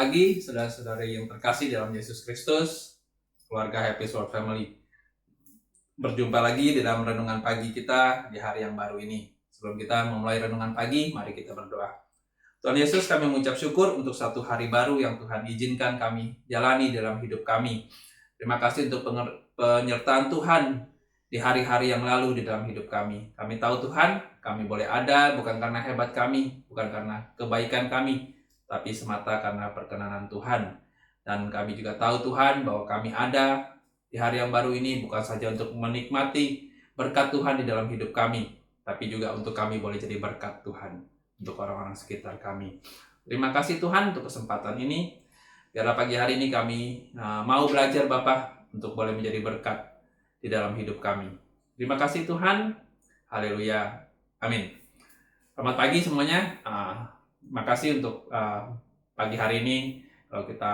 pagi, saudara-saudari yang terkasih dalam Yesus Kristus, keluarga Happy Soul Family. Berjumpa lagi di dalam renungan pagi kita di hari yang baru ini. Sebelum kita memulai renungan pagi, mari kita berdoa. Tuhan Yesus, kami mengucap syukur untuk satu hari baru yang Tuhan izinkan kami jalani dalam hidup kami. Terima kasih untuk penyertaan Tuhan di hari-hari yang lalu di dalam hidup kami. Kami tahu Tuhan, kami boleh ada bukan karena hebat kami, bukan karena kebaikan kami, tapi semata karena perkenanan Tuhan. Dan kami juga tahu Tuhan bahwa kami ada di hari yang baru ini bukan saja untuk menikmati berkat Tuhan di dalam hidup kami, tapi juga untuk kami boleh jadi berkat Tuhan untuk orang-orang sekitar kami. Terima kasih Tuhan untuk kesempatan ini. Biarlah pagi hari ini kami mau belajar Bapa untuk boleh menjadi berkat di dalam hidup kami. Terima kasih Tuhan. Haleluya. Amin. Selamat pagi semuanya. Makasih untuk pagi hari ini kalau kita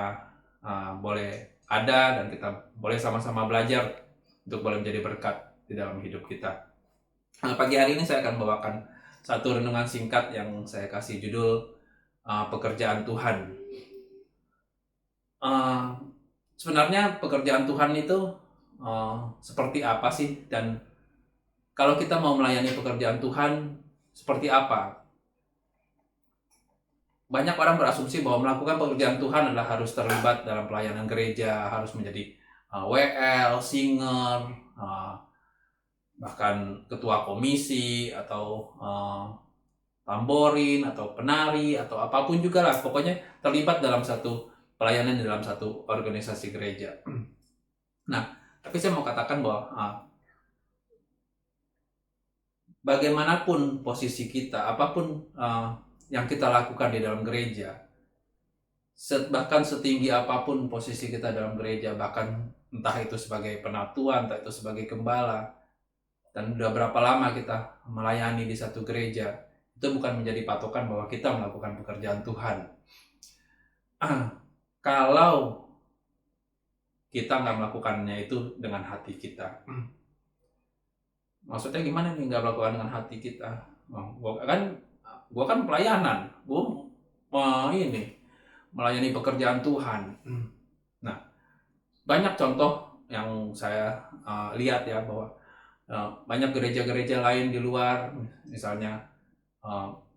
boleh ada dan kita boleh sama-sama belajar untuk boleh menjadi berkat di dalam hidup kita. Pagi hari ini saya akan bawakan satu renungan singkat yang saya kasih judul pekerjaan Tuhan. Sebenarnya pekerjaan Tuhan itu seperti apa sih? Dan kalau kita mau melayani pekerjaan Tuhan seperti apa? Banyak orang berasumsi bahwa melakukan pekerjaan Tuhan adalah harus terlibat dalam pelayanan gereja, harus menjadi WL, singer, bahkan ketua komisi, atau tamborin, atau penari, atau apapun juga lah. Pokoknya terlibat dalam satu pelayanan dalam satu organisasi gereja. Nah, tapi saya mau katakan bahwa bagaimanapun posisi kita, apapun yang kita lakukan di dalam gereja, bahkan setinggi apapun posisi kita dalam gereja, bahkan entah itu sebagai penatua, entah itu sebagai gembala, dan udah berapa lama kita melayani di satu gereja, itu bukan menjadi patokan bahwa kita melakukan pekerjaan Tuhan. Kalau kita nggak melakukannya itu dengan hati kita. Maksudnya gimana nih nggak melakukan dengan hati kita? Gue kan pelayanan, gue melayani pekerjaan Tuhan. Nah, banyak contoh yang saya lihat ya, bahwa banyak gereja-gereja lain di luar, misalnya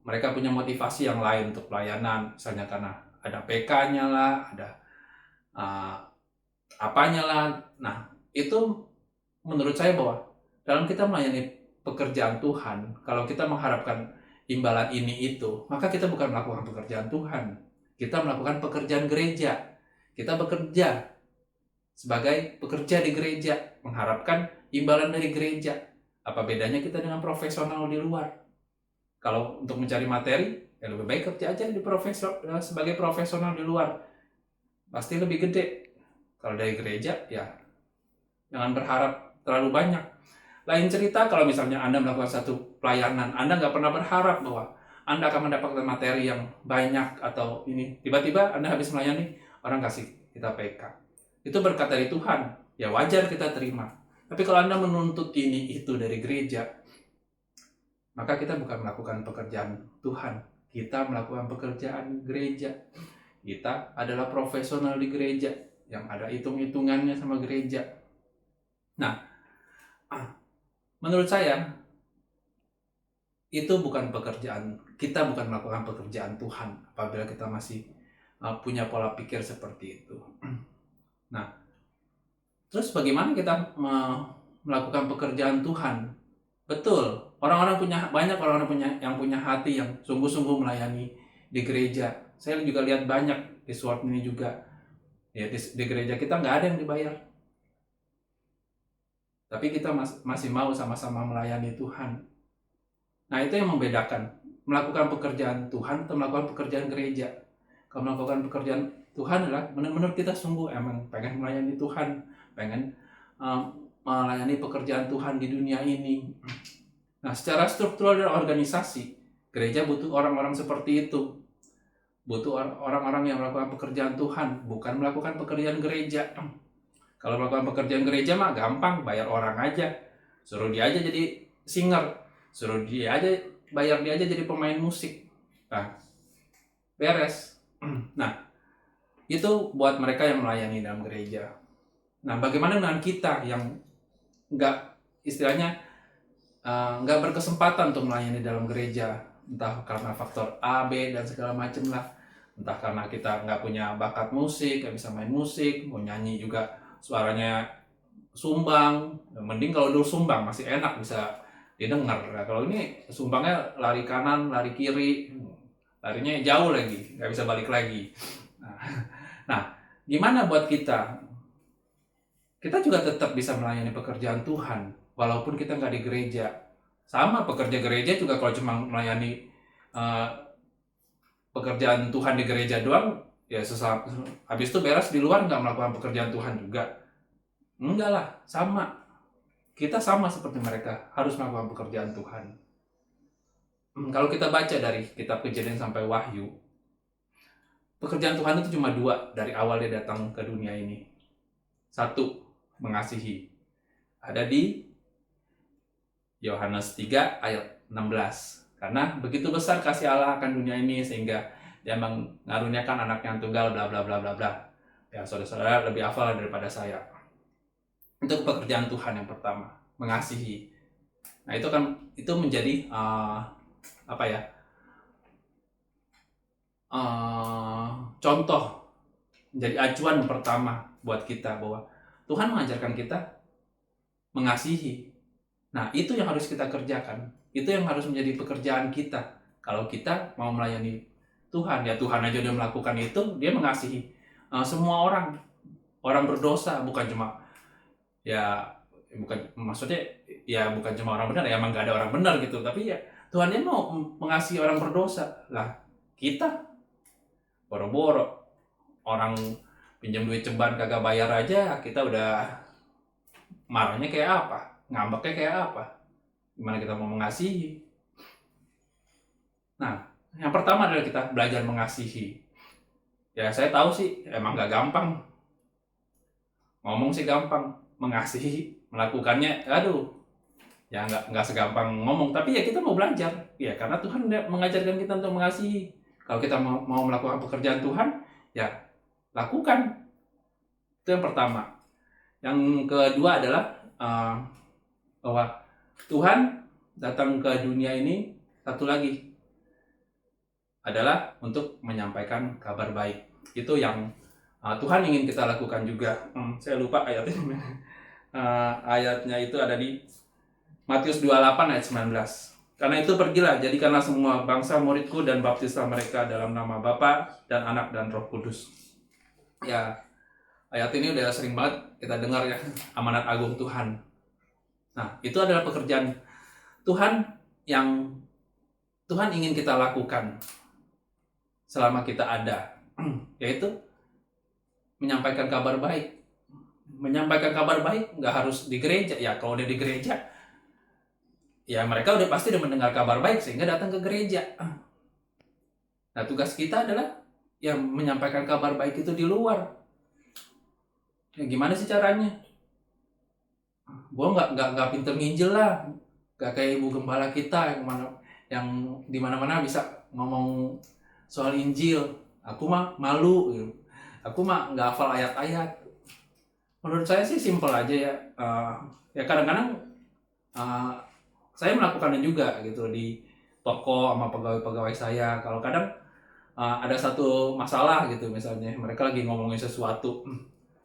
mereka punya motivasi yang lain untuk pelayanan, misalnya karena ada PK-nya lah, ada apanya lah. Nah, itu menurut saya bahwa dalam kita melayani pekerjaan Tuhan, kalau kita mengharapkan imbalan ini itu, maka kita bukan melakukan pekerjaan Tuhan. Kita melakukan pekerjaan gereja. Kita bekerja sebagai pekerja di gereja, mengharapkan imbalan dari gereja. Apa bedanya kita dengan profesional di luar? Kalau untuk mencari materi, ya lebih baik kerja aja sebagai profesional di luar. Pasti lebih gede. Kalau dari gereja, ya jangan berharap terlalu banyak. Lain cerita kalau misalnya Anda melakukan satu pelayanan, Anda nggak pernah berharap bahwa Anda akan mendapatkan materi yang banyak atau ini. Tiba-tiba Anda habis melayani, orang kasih kita PK. Itu berkat dari Tuhan, ya wajar kita terima. Tapi kalau Anda menuntut ini itu dari gereja, maka kita bukan melakukan pekerjaan Tuhan. Kita melakukan pekerjaan gereja. Kita adalah profesional di gereja yang ada hitung-hitungannya sama gereja. Nah, menurut saya itu bukan pekerjaan, kita bukan melakukan pekerjaan Tuhan apabila kita masih punya pola pikir seperti itu. Nah, terus bagaimana kita melakukan pekerjaan Tuhan? Betul, banyak orang-orang yang punya hati yang sungguh-sungguh melayani di gereja. Saya juga lihat banyak di Sword ini juga, ya di gereja kita nggak ada yang dibayar, tapi kita masih mau sama-sama melayani Tuhan. Nah, itu yang membedakan melakukan pekerjaan Tuhan atau melakukan pekerjaan gereja. Kalau melakukan pekerjaan Tuhan adalah benar-benar kita sungguh emang pengen melayani Tuhan, pengen melayani pekerjaan Tuhan di dunia ini. Nah, secara struktural dan organisasi, gereja butuh orang-orang seperti itu. Butuh orang-orang yang melakukan pekerjaan Tuhan, bukan melakukan pekerjaan gereja. Kalau melakukan pekerjaan gereja mah gampang, bayar orang aja. Suruh dia aja jadi singer, suruh dia aja, bayar dia aja jadi pemain musik. Nah, beres. Nah, Itu buat mereka yang melayani dalam gereja. Nah, bagaimana dengan kita yang nggak, istilahnya nggak berkesempatan untuk melayani dalam gereja, entah karena faktor A, B, dan segala macam lah. Entah karena kita nggak punya bakat musik, nggak bisa main musik, mau nyanyi juga suaranya sumbang. Mending kalau dulu sumbang masih enak bisa didengar. Nah, kalau ini sumbangnya lari kanan, lari kiri, larinya jauh lagi, nggak bisa balik lagi. Nah, gimana buat kita? Kita juga tetap bisa melayani pekerjaan Tuhan, walaupun kita nggak di gereja. Sama, pekerja gereja juga kalau cuma melayani uh, pekerjaan Tuhan di gereja doang, ya habis itu beres di luar nggak melakukan pekerjaan Tuhan juga. Enggak lah, sama. Kita sama seperti mereka, harus melakukan pekerjaan Tuhan. Kalau kita baca dari kitab Kejadian sampai Wahyu, pekerjaan Tuhan itu cuma 2 dari awal dia datang ke dunia ini. 1, mengasihi. Ada di Yohanes 3 ayat 16. Karena begitu besar kasih Allah akan dunia ini sehingga dia mengaruniakan anaknya yang tunggal, bla bla bla bla bla. Ya, saudara-saudara lebih hafal daripada saya. Untuk pekerjaan Tuhan yang pertama, mengasihi. Nah, itu menjadi contoh, menjadi acuan pertama buat kita bahwa Tuhan mengajarkan kita mengasihi. Nah, itu yang harus kita kerjakan. Itu yang harus menjadi pekerjaan kita. Kalau kita mau melayani Tuhan, ya Tuhan aja udah melakukan itu, dia mengasihi semua orang berdosa, bukan cuma bukan cuma orang benar, ya emang gak ada orang benar gitu, tapi ya Tuhan dia mau mengasihi orang berdosa. Lah, kita boro-boro orang pinjam duit ceban kagak bayar aja, kita udah marahnya kayak apa, ngambeknya kayak apa. Gimana kita mau mengasihi? Nah, yang pertama adalah kita belajar mengasihi. Ya, saya tahu sih emang gak gampang. Ngomong sih gampang, mengasihi, melakukannya, aduh, ya nggak segampang ngomong. Tapi ya kita mau belajar, ya karena Tuhan mengajarkan kita untuk mengasihi. Kalau kita mau melakukan pekerjaan Tuhan, ya lakukan. Itu yang pertama. Yang kedua adalah bahwa Tuhan datang ke dunia ini, satu lagi adalah untuk menyampaikan kabar baik. Itu yang Tuhan ingin kita lakukan juga. Saya lupa ayatnya. Ayatnya itu ada di Matius 28 ayat 19. Karena itu pergilah, jadikanlah semua bangsa muridku dan baptislah mereka dalam nama Bapa dan Anak dan Roh Kudus. Ya, ayat ini udah sering banget kita dengar ya, amanat agung Tuhan. Nah, itu adalah pekerjaan Tuhan yang Tuhan ingin kita lakukan selama kita ada, yaitu menyampaikan kabar baik. Menyampaikan kabar baik nggak harus di gereja. Ya, kalau udah di gereja, ya mereka pasti udah mendengar kabar baik sehingga datang ke gereja. Nah, tugas kita adalah yang menyampaikan kabar baik itu di luar. Ya, gimana sih caranya? Gua nggak pinter nginjil lah, nggak kayak ibu gembala kita yang di mana-mana bisa ngomong soal Injil. Aku mah malu, gitu. Aku mah nggak hafal ayat-ayat. Menurut saya sih simpel aja ya. Ya kadang-kadang saya melakukannya juga gitu di toko sama pegawai-pegawai saya. Kalau kadang ada satu masalah gitu, misalnya mereka lagi ngomongin sesuatu,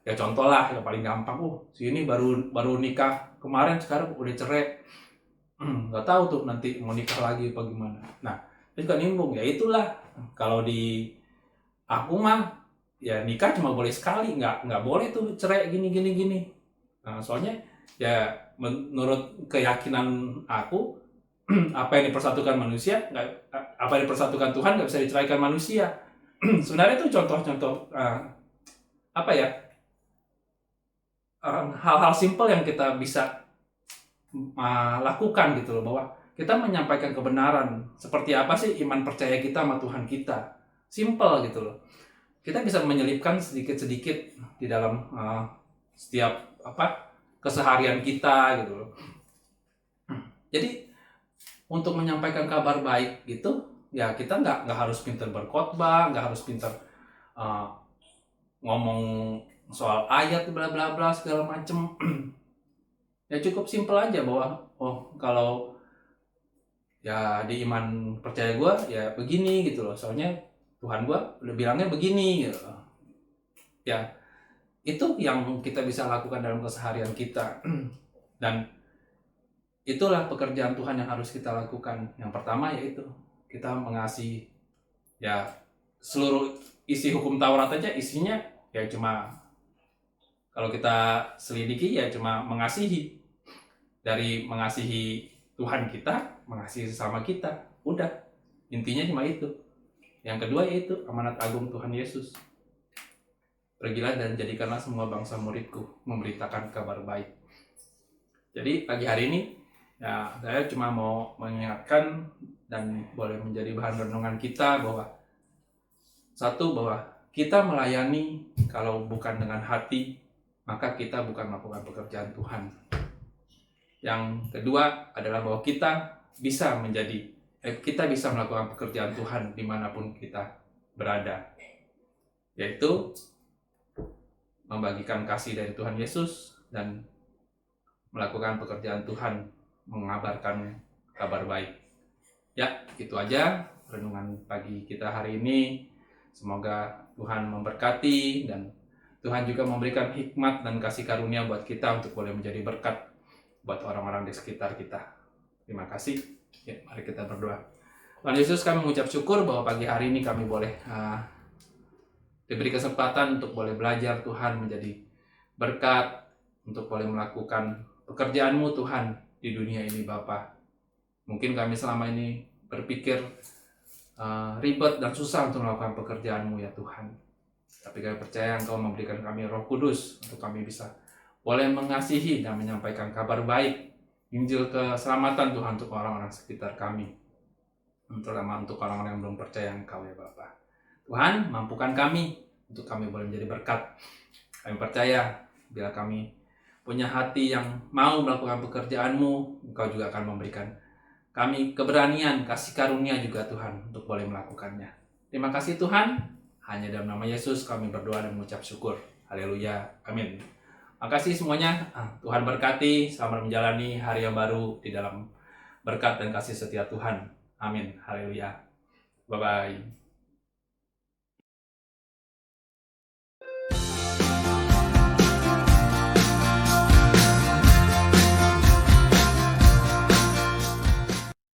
ya contoh lah yang paling gampang, si ini baru nikah kemarin, sekarang udah cerai, nggak tahu tuh nanti mau nikah lagi apa gimana. Nah, itu kan nimbung. Ya itulah, kalau di aku mah ya nikah cuma boleh sekali, nggak boleh tuh cerai gini. Nah, soalnya ya menurut keyakinan aku, apa yang dipersatukan manusia, apa yang dipersatukan Tuhan nggak bisa diceraikan manusia. Sebenarnya itu contoh-contoh hal-hal simpel yang kita bisa lakukan gitu loh, bahwa kita menyampaikan kebenaran. Seperti apa sih iman percaya kita sama Tuhan kita? Simple gitu loh. Kita bisa menyelipkan sedikit-sedikit di dalam setiap keseharian kita gitu loh. Jadi untuk menyampaikan kabar baik gitu, ya kita nggak harus pintar berkhotbah, nggak harus pintar ngomong soal ayat bla bla bla segala macem. Ya cukup simpel aja bahwa kalau ya di iman percaya gue ya begini gitu loh, soalnya Tuhan gue udah bilangnya begini gitu. Ya itu yang kita bisa lakukan dalam keseharian kita. Dan itulah pekerjaan Tuhan yang harus kita lakukan. Yang pertama yaitu kita mengasihi. Ya seluruh isi hukum Taurat aja isinya ya cuma, kalau kita selidiki ya cuma mengasihi. Dari mengasihi Tuhan kita, mengasihi sesama kita, udah, intinya cuma itu. Yang kedua yaitu amanat agung Tuhan Yesus, pergilah dan jadikanlah semua bangsa muridku, memberitakan kabar baik. Jadi pagi hari ini ya saya cuma mau mengingatkan dan boleh menjadi bahan renungan kita bahwa satu, bahwa kita melayani kalau bukan dengan hati, maka kita bukan melakukan pekerjaan Tuhan. Yang kedua adalah bahwa kita bisa melakukan pekerjaan Tuhan dimanapun kita berada, yaitu membagikan kasih dari Tuhan Yesus dan melakukan pekerjaan Tuhan, mengabarkan kabar baik. Ya, itu aja renungan pagi kita hari ini. Semoga Tuhan memberkati dan Tuhan juga memberikan hikmat dan kasih karunia buat kita untuk boleh menjadi berkat buat orang-orang di sekitar kita. Terima kasih. Ya, mari kita berdoa. Tuhan Yesus, kami mengucap syukur bahwa pagi hari ini kami boleh diberi kesempatan untuk boleh belajar Tuhan, menjadi berkat, untuk boleh melakukan pekerjaan-Mu Tuhan di dunia ini Bapa. Mungkin kami selama ini berpikir ribet dan susah untuk melakukan pekerjaan-Mu ya Tuhan. Tapi kami percaya Engkau memberikan kami Roh Kudus untuk kami bisa boleh mengasihi dan menyampaikan kabar baik, Injil keselamatan Tuhan untuk orang-orang sekitar kami, terutama untuk orang-orang yang belum percaya Engkau ya Bapa. Tuhan, mampukan kami untuk kami boleh menjadi berkat. Kami percaya bila kami punya hati yang mau melakukan pekerjaan-Mu, Engkau juga akan memberikan kami keberanian, kasih karunia juga Tuhan untuk boleh melakukannya. Terima kasih Tuhan, hanya dalam nama Yesus kami berdoa dan mengucap syukur. Haleluya, amin. Makasih semuanya, Tuhan berkati, selamat menjalani hari yang baru di dalam berkat dan kasih setia Tuhan. Amin, haleluya. Bye-bye.